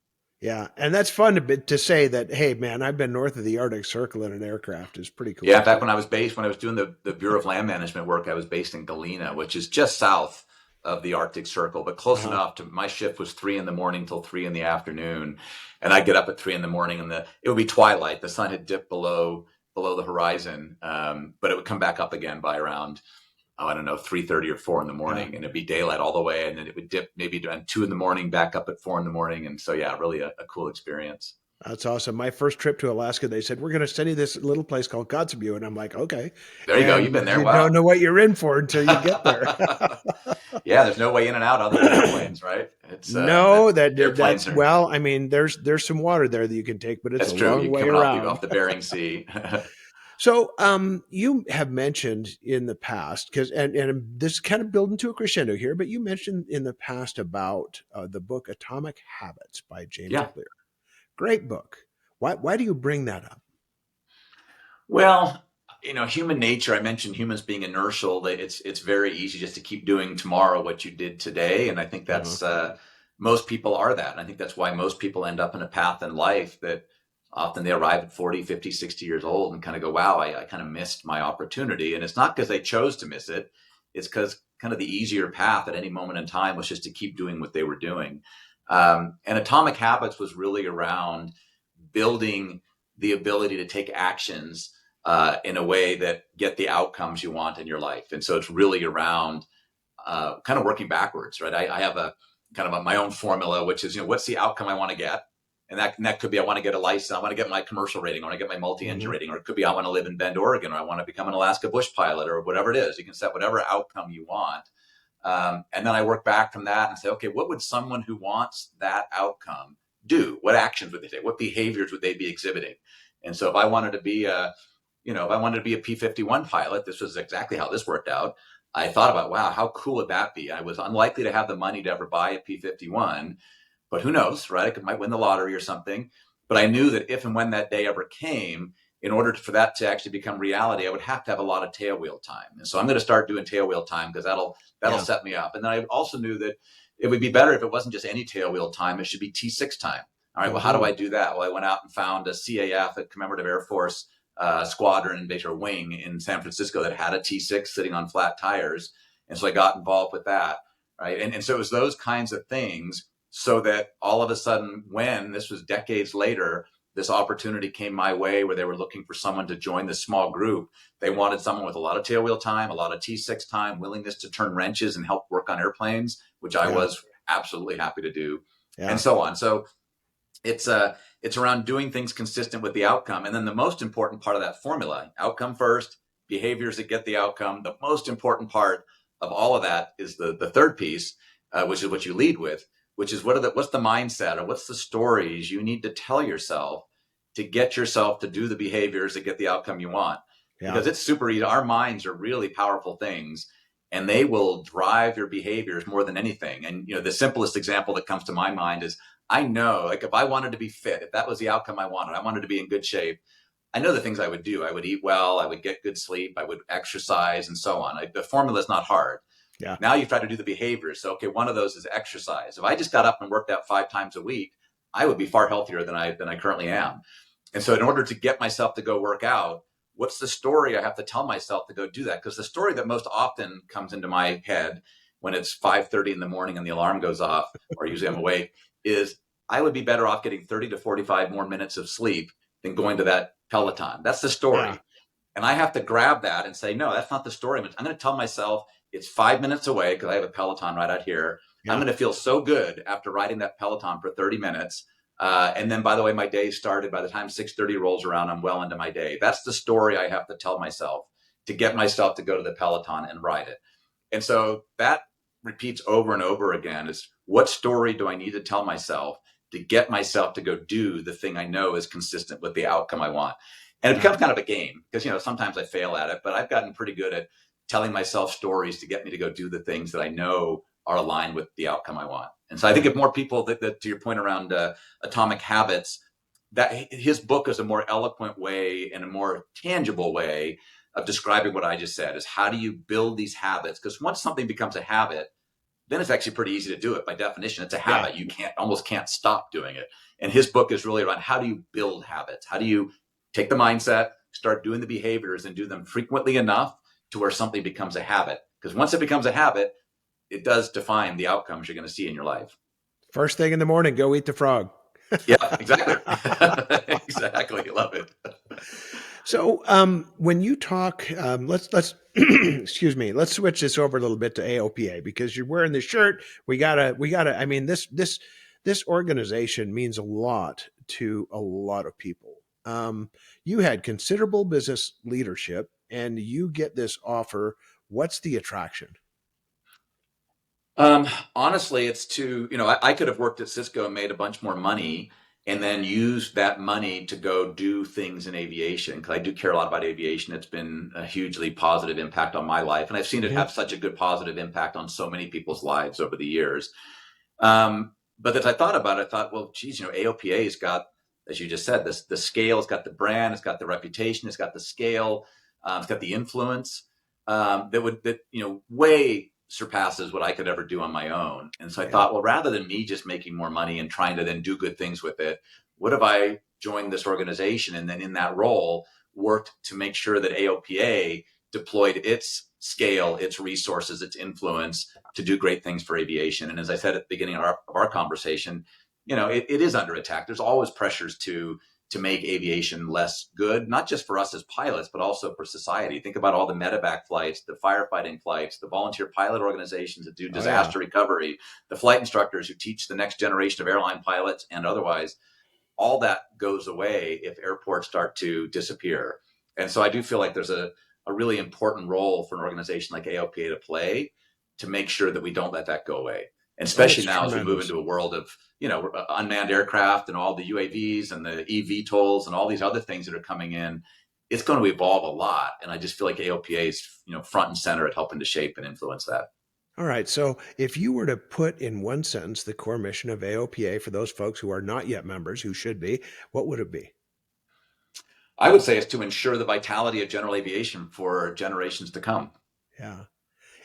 Yeah, and that's fun to say that, hey, man, I've been north of the Arctic Circle in an aircraft is pretty cool. Yeah, in fact, when I was doing the Bureau of Land Management work, I was based in Galena, which is just south of the Arctic Circle, but close enough to, my shift was 3 a.m. till 3 p.m. And I'd get up at 3 a.m. and it would be twilight. The sun had dipped below the horizon, but it would come back up again by around, I don't know, 3:30 or 4 a.m. and it'd be daylight all the way. And then it would dip maybe around 2 a.m, back up at 4 a.m. And so, really a cool experience. That's awesome. My first trip to Alaska, they said, we're going to send you this little place called Kotzebue. And I'm like, okay. There you go. You've been there. You Wow. don't know what you're in for until you get there. Yeah, there's no way in and out other than airplanes, right? It's that's well, I mean, there's some water there that you can take, but it's that's a long true. way You're coming around. off the Bering Sea. So, you have mentioned in the past, and this is kind of building to a crescendo here, but you mentioned in the past about the book Atomic Habits by James Clear. Great book. Why do you bring that up? Well, human nature, I mentioned humans being inertial. It's very easy just to keep doing tomorrow what you did today. And I think that's, most people are that. And I think that's why most people end up in a path in life that often they arrive at 40, 50, 60 years old and kind of go, wow, I kind of missed my opportunity. And it's not because they chose to miss it. It's because kind of the easier path at any moment in time was just to keep doing what they were doing. And Atomic Habits was really around building the ability to take actions in a way that get the outcomes you want in your life. And so it's really around kind of working backwards, right? I have a kind of my own formula, which is, what's the outcome I want to get? And that could be, I want to get a license. I want to get my commercial rating. I want to get my multi-engine rating, or it could be, I want to live in Bend, Oregon, or I want to become an Alaska bush pilot, or whatever it is. You can set whatever outcome you want. And then I work back from that and say, okay, what would someone who wants that outcome do? What actions would they take? What behaviors would they be exhibiting? And so if I wanted to be a P-51 pilot, this was exactly how this worked out. I thought about, wow, how cool would that be? I was unlikely to have the money to ever buy a P-51, but who knows, right? I might win the lottery or something. But I knew that if and when that day ever came, in order for that to actually become reality, I would have to have a lot of tailwheel time. And so I'm going to start doing tailwheel time because that'll set me up. And then I also knew that it would be better if it wasn't just any tailwheel time. It should be T6 time. All right, well, how do I do that? Well, I went out and found a CAF, a Commemorative Air Force squadron or wing in San Francisco that had a T6 sitting on flat tires. And so I got involved with that, right? And so it was those kinds of things, so that all of a sudden, when this was decades later, this opportunity came my way where they were looking for someone to join this small group. They wanted someone with a lot of tailwheel time, a lot of T6 time, willingness to turn wrenches and help work on airplanes, which I was absolutely happy to do, and so on. So it's around doing things consistent with the outcome. And then the most important part of that formula, outcome first, behaviors that get the outcome. The most important part of all of that is the third piece, which is what you lead with, which is what's the mindset, or what's the stories you need to tell yourself to get yourself to do the behaviors that get the outcome you want. Yeah. Because it's super easy. Our minds are really powerful things, and they will drive your behaviors more than anything. And the simplest example that comes to my mind is, I know, like, if I wanted to be fit, if that was the outcome I wanted to be in good shape, I know the things I would do. I would eat well, I would get good sleep, I would exercise, and so on. The formula is not hard. Yeah. Now you've tried to do the behaviors. So, okay, one of those is exercise. If I just got up and worked out 5 times a week, I would be far healthier than I currently am. And so in order to get myself to go work out, what's the story I have to tell myself to go do that? Because the story that most often comes into my head when it's 5:30 in the morning and the alarm goes off, or usually I'm awake, is I would be better off getting 30 to 45 more minutes of sleep than going to that Peloton. That's the Yeah. story. And I have to grab that and say, no, that's not the story. I'm going to tell myself it's 5 minutes away because I have a Peloton right out here. I'm Yeah. going to feel so good after riding that Peloton for 30 minutes. And then, by the way, my day started. By the time 6:30 rolls around, I'm well into my day. That's the story I have to tell myself to get myself to go to the Peloton and ride it. And so that repeats over and over again is, what story do I need to tell myself to get myself to go do the thing I know is consistent with the outcome I want? And it Yeah. becomes kind of a game because, sometimes I fail at it, but I've gotten pretty good at telling myself stories to get me to go do the things that I know are aligned with the outcome I want. And so I think if more people that to your point around atomic habits, that his book is a more eloquent way and a more tangible way of describing what I just said, is how do you build these habits? Because once something becomes a habit, then it's actually pretty easy to do it. By definition, it's a Yeah. habit. You almost can't stop doing it. And his book is really around, how do you build habits? How do you take the mindset, start doing the behaviors, and do them frequently enough to where something becomes a habit? Because once it becomes a habit, it does define the outcomes you're going to see in your life. First thing in the morning, go eat the frog. Yeah, exactly. Exactly. Love it. So, when you talk, let's excuse me, let's switch this over a little bit to AOPA, because you're wearing the shirt. We gotta. I mean, this organization means a lot to a lot of people. You had considerable business leadership, and you get this offer. What's the attraction? Honestly, it's I could have worked at Cisco and made a bunch more money and then used that money to go do things in aviation, because I do care a lot about aviation. It's been a hugely positive impact on my life, and I've seen it Hmm. have such a good positive impact on so many people's lives over the years. But as I thought about it, I thought, well, geez, AOPA's got, as you just said, the scale, it's got the brand, it's got the reputation, it's got the scale, it's got the influence that way surpasses what I could ever do on my own. And so I Yeah. thought, well, rather than me just making more money and trying to then do good things with it, what if I joined this organization and then in that role worked to make sure that AOPA deployed its scale, its resources, its influence to do great things for aviation? And as I said at the beginning of our conversation, it is under attack. There's always pressures to make aviation less good, not just for us as pilots, but also for society. Think about all the medevac flights, the firefighting flights, the volunteer pilot organizations that do Oh yeah. disaster recovery, the flight instructors who teach the next generation of airline pilots and otherwise. All that goes away if airports start to disappear. And so I do feel like there's a really important role for an organization like AOPA to play to make sure that we don't let that go away. And Oh, especially it's now as we move tremendous. into a world of, unmanned aircraft and all the UAVs and the eVTOLs and all these other things that are coming in, it's going to evolve a lot. And I just feel like AOPA is, front and center at helping to shape and influence that. All right. So, if you were to put in one sentence the core mission of AOPA for those folks who are not yet members, who should be, what would it be? I would say it's to ensure the vitality of general aviation for generations to come. Yeah.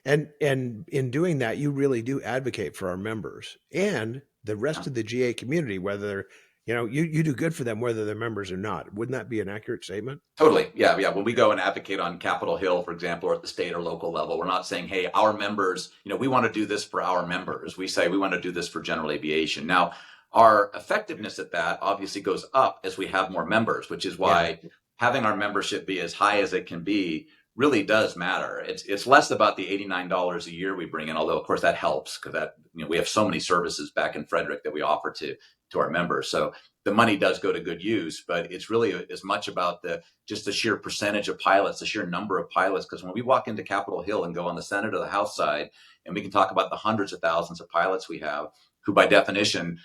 And in doing that, you really do advocate for our members and the rest of the GA community, whether you do good for them whether they're members or not. Wouldn't that be an accurate statement? Totally. Yeah. Yeah. When we go and advocate on Capitol Hill, for example, or at the state or local level, we're not saying, hey, our members, we want to do this for our members. We say we want to do this for general aviation. Now, our effectiveness at that obviously goes up as we have more members, which is Yeah. why having our membership be as high as it can be really does matter. It's less about the $89 a year we bring in, although of course that helps because that we have so many services back in Frederick that we offer to our members. So the money does go to good use, but it's really as much about just the sheer percentage of pilots, the sheer number of pilots. Because when we walk into Capitol Hill and go on the Senate or the House side, and we can talk about the hundreds of thousands of pilots we have, who by definition,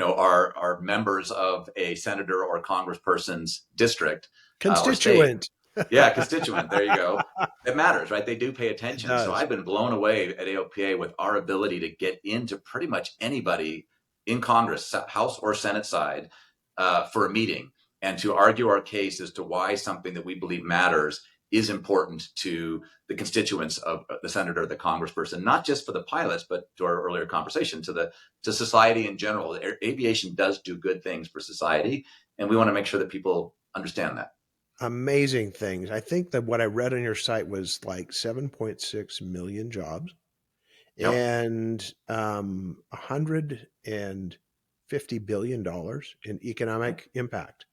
are members of a senator or congressperson's district or state. Constituent. Yeah, constituent. There you go. It matters, right? They do pay It attention. So does. I've been blown away at AOPA with our ability to get into pretty much anybody in Congress, House or Senate side, for a meeting and to argue our case as to why something that we believe matters is important to the constituents of the senator, the congressperson, not just for the pilots, but to our earlier conversation, to society in general. Aviation does do good things for society, and we want to make sure that people understand that. Amazing things. I think that what I read on your site was like 7.6 million jobs Yep. and $150 billion in economic impact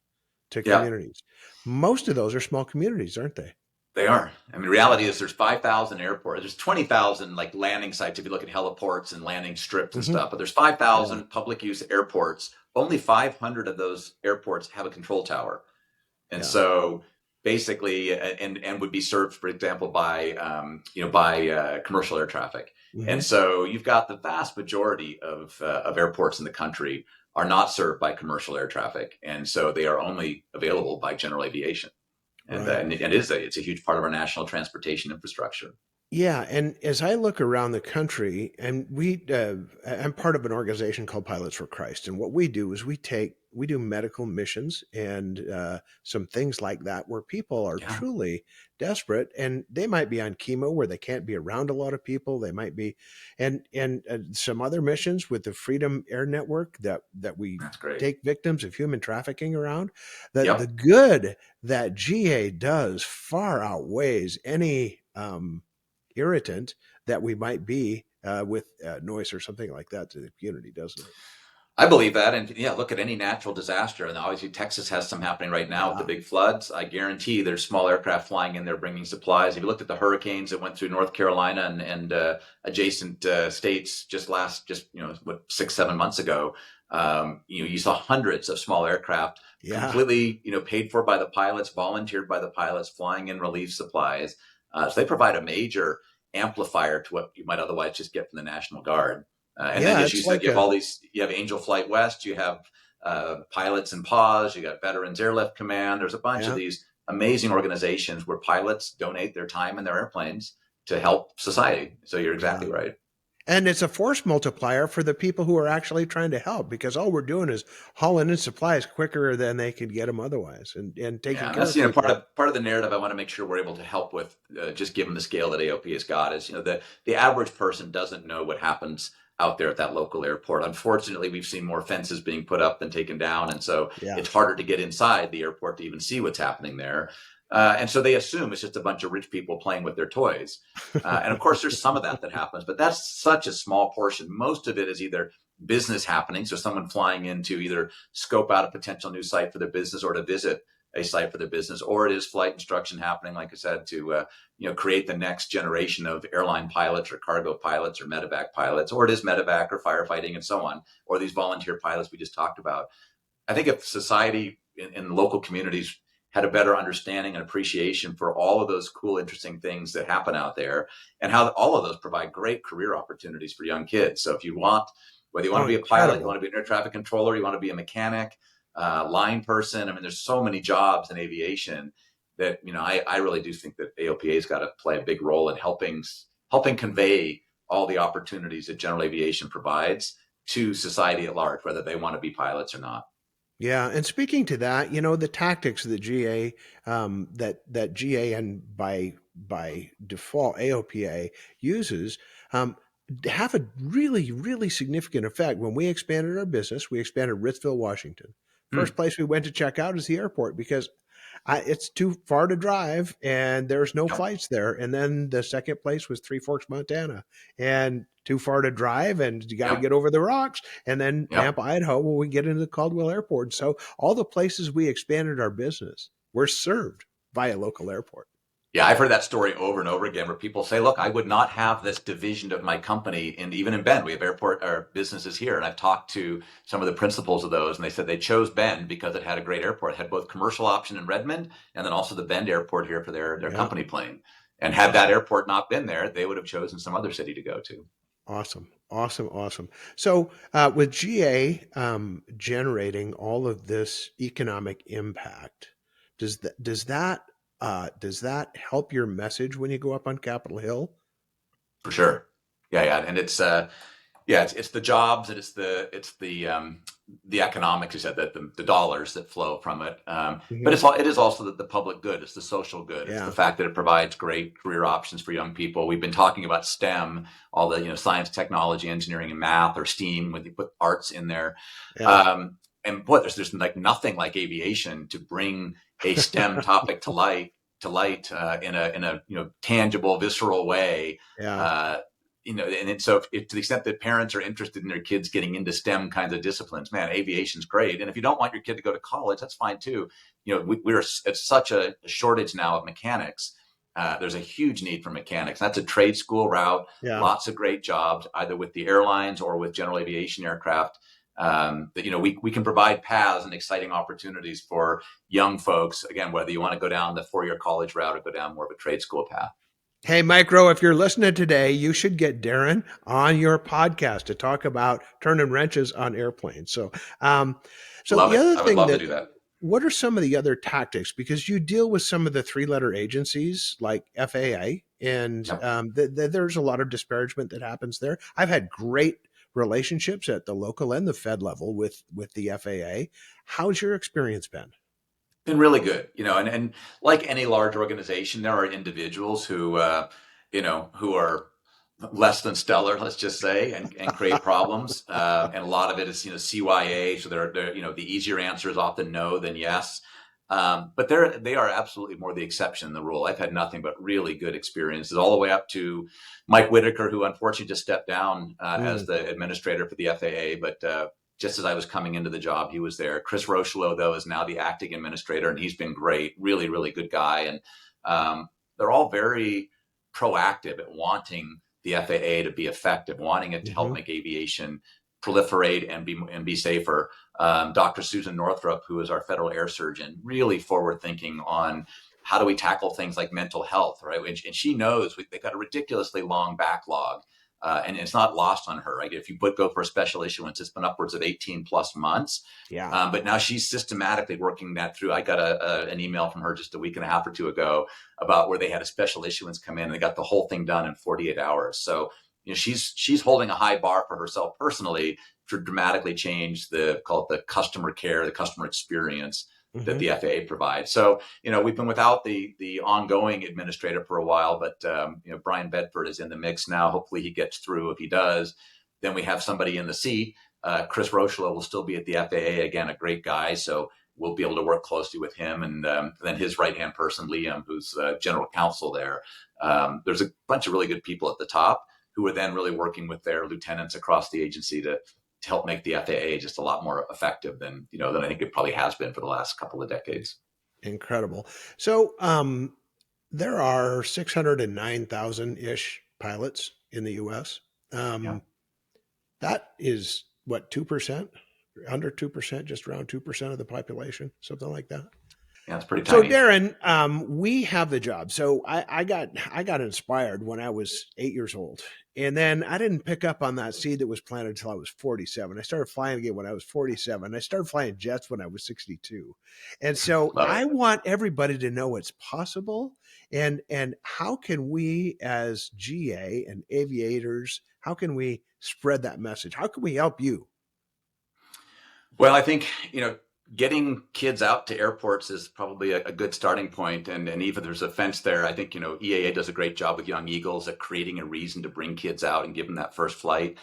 to Yeah. communities. Most of those are small communities, aren't they? They are. I mean, reality is there's 5,000 airports. There's 20,000 like landing sites if you look at heliports and landing strips and Hmm. stuff. But there's Yeah. 5,000 public use airports. Only 500 of those airports have a control tower. And Yeah. so basically, and would be served, for example, by by commercial air traffic. And Hmm. so you've got the vast majority of airports in the country are not served by commercial air traffic, and so they are only available by general aviation. Right. And it's a huge part of our national transportation infrastructure. Yeah, and as I look around the country, and I'm part of an organization called Pilots for Christ, and what we do is we do medical missions and some things like that, where people are Yeah, truly desperate, and they might be on chemo where they can't be around a lot of people. They might be, and some other missions with the Freedom Air Network that we that's great. take victims of human trafficking around. The Yep. good that GA does far outweighs any. Irritant that we might be with noise or something like that to the community, doesn't it? I believe that. And yeah, look at any natural disaster. And obviously, Texas has some happening right now with the Yeah, big floods. I guarantee there's small aircraft flying in there bringing supplies. If you looked at the hurricanes that went through North Carolina and adjacent states what 6 7 months ago, you saw hundreds of small aircraft yeah, completely paid for by the pilots, volunteered by the pilots, flying in relief supplies. So they provide a major amplifier to what you might otherwise just get from the National Guard. And then, yeah. as you It's said, like you have a all these. You have Angel Flight West. You have pilots and pause. You got Veterans Airlift Command. There's a bunch of yeah. these amazing organizations where pilots donate their time and their airplanes to help society. So you're Yeah. exactly right. And it's a force multiplier for the people who are actually trying to help because all we're doing is hauling in supplies quicker than they could get them otherwise and taking Yeah, and care that's of people. part of the narrative I want to make sure we're able to help with. Just given the scale that AOP has got, is the average person doesn't know what happens out there at that local airport. Unfortunately, we've seen more fences being put up than taken down, and so Yeah. it's harder to get inside the airport to even see what's happening there. And so they assume it's just a bunch of rich people playing with their toys. And of course, there's some of that happens, but that's such a small portion. Most of it is either business happening, so someone flying in to either scope out a potential new site for their business or to visit a site for their business, or it is flight instruction happening, like I said, to create the next generation of airline pilots or cargo pilots or medevac pilots, or it is medevac or firefighting and so on, or these volunteer pilots we just talked about. I think if society in local communities had a better understanding and appreciation for all of those cool, interesting things that happen out there, and how all of those provide great career opportunities for young kids. So if you want, whether you want Oh, to be a pilot, you incredible. want to be an air traffic controller, you want to be a mechanic, line person. I mean, there's so many jobs in aviation that I really do think that AOPA's got to play a big role in helping convey all the opportunities that general aviation provides to society at large, whether they want to be pilots or not. Yeah, and speaking to that, the tactics that GA that GA and by default AOPA uses have a really significant effect. When we expanded our business, we expanded Ritzville, Washington. Hmm. First place we went to check out is the airport because it's too far to drive and there's no Yep. flights there. And then the second place was Three Forks, Montana, and too far to drive and you got to Yep. get over the rocks. And then Yep. Nampa, Idaho, when we get into Caldwell Airport. So all the places we expanded our business were served by a local airport. Yeah, I've heard that story over and over again where people say, look, I would not have this division of my company. And even in Bend, we have airport or businesses here. And I've talked to some of the principals of those, and they said they chose Bend because it had a great airport. It had both commercial option in Redmond and then also the Bend airport here for their Yeah. company plane. And had that airport not been there, they would have chosen some other city to go to. Awesome. Awesome. Awesome. So, with GA generating all of this economic impact, does that help your message when you go up on Capitol Hill? For sure. Yeah, yeah, and it's the jobs and the economics, you said, that the dollars that flow from it. But Hmm. it is also the public good. It's the social good. It's the Yeah. fact that it provides great career options for young people. We've been talking about STEM, all the science, technology, engineering, and math, or STEAM when you put arts in there. Yeah. And boy, there's like nothing like aviation to bring a STEM topic to light in a tangible, visceral way. Yeah. Uh, so if to the extent that parents are interested in their kids getting into STEM kinds of disciplines, man, aviation's great. And if you don't want your kid to go to college, that's fine too. We're at such a shortage now of mechanics. There's a huge need for mechanics. That's a trade school route. Yeah. Lots of great jobs, either with the airlines or with general aviation aircraft. That we can provide paths and exciting opportunities for young folks. Again, whether you want to go down the 4-year college route or go down more of a trade school path. Hey, Micro, if you're listening today, you should get Darren on your podcast to talk about turning wrenches on airplanes. Um, so Love the it. other I would thing love to that, do that. what are some of the other tactics? Because you deal with some of the three-letter agencies like FAA, and Yep. there's a lot of disparagement that happens there. I've had great relationships at the local and the Fed level with the FAA. How's your experience been? Been really good, and like any large organization, there are individuals who are less than stellar, let's just say, and create problems. And a lot of it is, CYA. So they're, the easier answer is often no than yes. But they are absolutely more the exception than the rule. I've had nothing but really good experiences, all the way up to Mike Whitaker, who unfortunately just stepped down as Mm, the administrator for the FAA. But just as I was coming into the job, he was there. Chris Rocheleau, though, is now the acting administrator, and he's been great. Really, really good guy. And they're all very proactive at wanting the FAA to be effective, wanting it to help hmm. make aviation proliferate and be safer. Dr. Susan Northrup, who is our federal air surgeon, really forward thinking on how do we tackle things like mental health, right? And she knows they've got a ridiculously long backlog. And it's not lost on her, right? If you go for a special issuance, it's been upwards of 18 plus months. Yeah. But now she's systematically working that through. I got an email from her just a week and a half or two ago about where they had a special issuance come in and they got the whole thing done in 48 hours. So, she's holding a high bar for herself personally to dramatically change the customer care, the customer experience that Hmm. the FAA provides. So, we've been without the ongoing administrator for a while, but Brian Bedford is in the mix now. Hopefully he gets through. If he does, then we have somebody in the seat. Chris Rocheleau will still be at the FAA, again, a great guy. So we'll be able to work closely with him, and then his right-hand person, Liam, who's general counsel there. There's a bunch of really good people at the top who are then really working with their lieutenants across the agency to help make the FAA just a lot more effective than I think it probably has been for the last couple of decades. Incredible. So, there are 609,000 ish pilots in the US. Yeah, Um, that is what, 2%? Under 2%, just around 2% of the population, something like that. yeah, it's pretty So, tiny. Darren, we have the job. So I got inspired when I was 8 years old, and then I didn't pick up on that seed that was planted until I was 47. I started flying again when I was 47. I started flying jets when I was 62, and so Love it. I want everybody to know it's possible. And how can we, as GA and aviators, how can we spread that message? How can we help you? Well, I think, getting kids out to airports is probably a good starting point. And even there's a fence there. I think, EAA does a great job with Young Eagles at creating a reason to bring kids out and give them that first flight.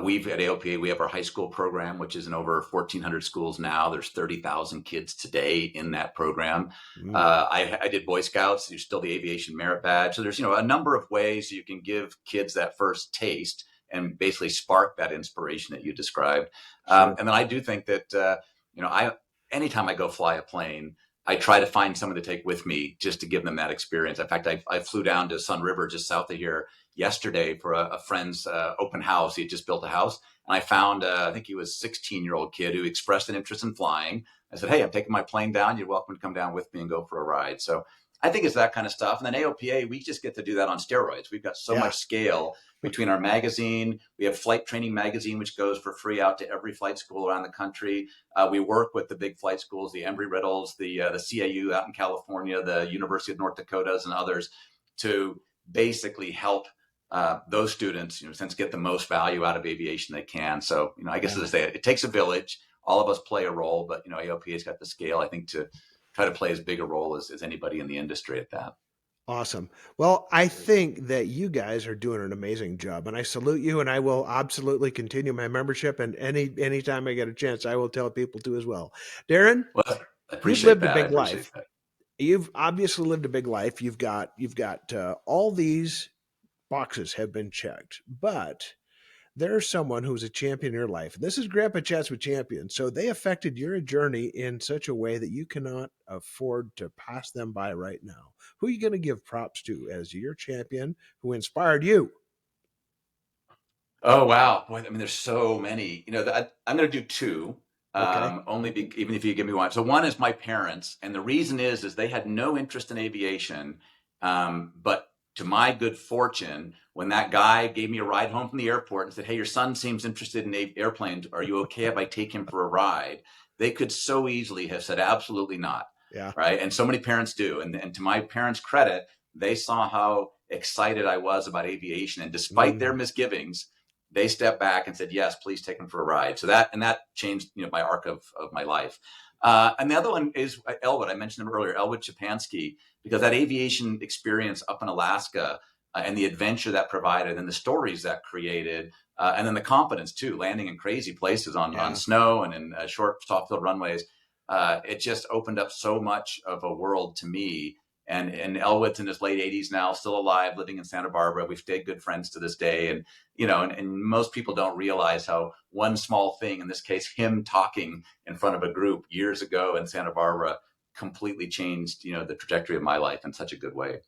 We've at AOPA, we have our high school program, which is in over 1,400 schools now. There's 30,000 kids today in that program. Mm, I did Boy Scouts. There's still the Aviation Merit Badge. So there's, a number of ways you can give kids that first taste and basically spark that inspiration that you described. sure. And then I do think that, I anytime I go fly a plane, I try to find someone to take with me just to give them that experience. In fact, I flew down to Sun River just south of here yesterday for a friend's open house. He had just built a house. And I found, I think he was a 16-year-old kid who expressed an interest in flying. I said, hey, I'm taking my plane down. You're welcome to come down with me and go for a ride. So I think it's that kind of stuff. And then AOPA, we just get to do that on steroids. We've got so Yeah. much scale between our magazine. We have Flight Training Magazine, which goes for free out to every flight school around the country. We work with the big flight schools, the Embry-Riddles, the CAU out in California, the University of North Dakota, and others, to basically help those students, since get the most value out of aviation they can. So, I guess as I say, it takes a village. All of us play a role, but AOPA's got the scale, I think, to try to play as big a role as anybody in the industry at that. Awesome. Well, I think that you guys are doing an amazing job, and I salute you. And I will absolutely continue my membership. And anytime I get a chance, I will tell people to as well. Darren, Well, I you've appreciate lived a that. I big appreciate life. that. You've obviously lived a big life. You've got all these boxes have been checked, but there's someone who's a champion in your life. This is Grandpa Chats with Champions. So they affected your journey in such a way that you cannot afford to pass them by right now. Who are you going to give props to as your champion who inspired you? Oh, wow. Boy, there's so many. I'm going to do two, Okay. even if you give me one. So one is my parents. And the reason is they had no interest in aviation. But to my good fortune, when that guy gave me a ride home from the airport and said, "Hey, your son seems interested in airplanes. Are you okay if I take him for a ride?" They could so easily have said, "Absolutely not." Yeah. Right. And so many parents do. And to my parents' credit, they saw how excited I was about aviation. And despite their misgivings, they stepped back and said, "Yes, please take him for a ride." So that changed my arc of my life. And the other one is Elwood. I mentioned him earlier, Elwood Chapansky, because that aviation experience up in Alaska and the adventure that provided and the stories that created, and then the confidence too, landing in crazy places on snow and in short soft field runways. It just opened up so much of a world to me. And Elwood's in his late 80s now, still alive, living in Santa Barbara. We've stayed good friends to this day. And and most people don't realize how one small thing, in this case, him talking in front of a group years ago in Santa Barbara, completely changed, the trajectory of my life in such a good way.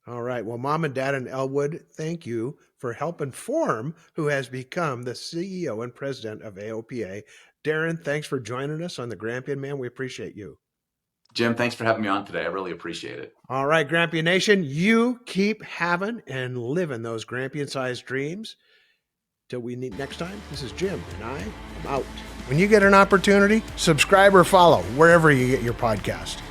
All right. Well, Mom and Dad in Elwood, thank you for helping form who has become the CEO and president of AOPA. Darren, thanks for joining us on the Grampian Man. We appreciate you. Jim, thanks for having me on today. I really appreciate it. All right, Grampian Nation, you keep having and living those Grampian-sized dreams. Till we meet next time, this is Jim, and I am out. When you get an opportunity, subscribe or follow wherever you get your podcast.